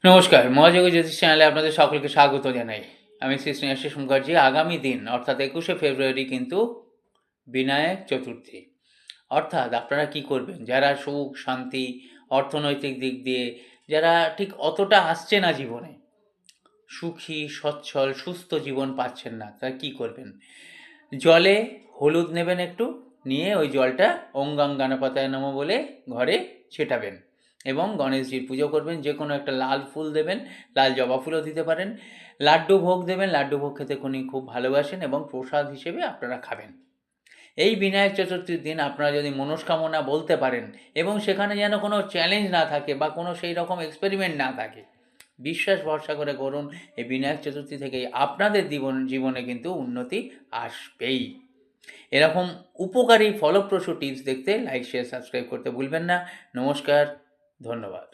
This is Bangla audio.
নমস্কার, মহাযোগী জ্যোতিষ চ্যানেলে আপনাদের সকলকে স্বাগত জানাই। আমি শ্রী স্নেহাশিস মুখার্জি। আগামী দিন অর্থাৎ ২১শে ফেব্রুয়ারি কিন্তু বিনায়ক চতুর্থী। অর্থাৎ আপনারা কি করবেন? যারা সুখ, শান্তি, অর্থনৈতিক দিক দিয়ে যারা ঠিক অতটা আসছে না জীবনে, সুখী, সচ্ছল, সুস্থ জীবন পাচ্ছেন না, তারা কি করবেন? জলে হলুদ নেবেন একটু, নিয়ে ওই জলটা ওং গং গণপতায় নমঃ বলে ঘরে ছেটাবেন এবং গণেশজির পুজো করবেন। যে কোনো একটা লাল ফুল দেবেন, লাল জবা ফুলও দিতে পারেন। লাড্ডু ভোগ দেবেন, লাড্ডু ভোগ খেতে উনি খুব ভালোবাসেন এবং প্রসাদ হিসেবে আপনারা খাবেন। এই বিনায়ক চতুর্থীর দিন আপনারা যদি মনস্কামনা বলতে পারেন এবং সেখানে যেন কোনো চ্যালেঞ্জ না থাকে বা কোনো সেই রকম এক্সপেরিমেন্ট না থাকে, বিশ্বাস ভরসা করে করুন, এই বিনায়ক চতুর্থী থেকেই আপনাদের জীবনে কিন্তু উন্নতি আসবেই। এরকম উপকারী ফলপ্রসূ টিপস দেখতে লাইক, শেয়ার, সাবস্ক্রাইব করতে ভুলবেন না। নমস্কার, ধন্যবাদ।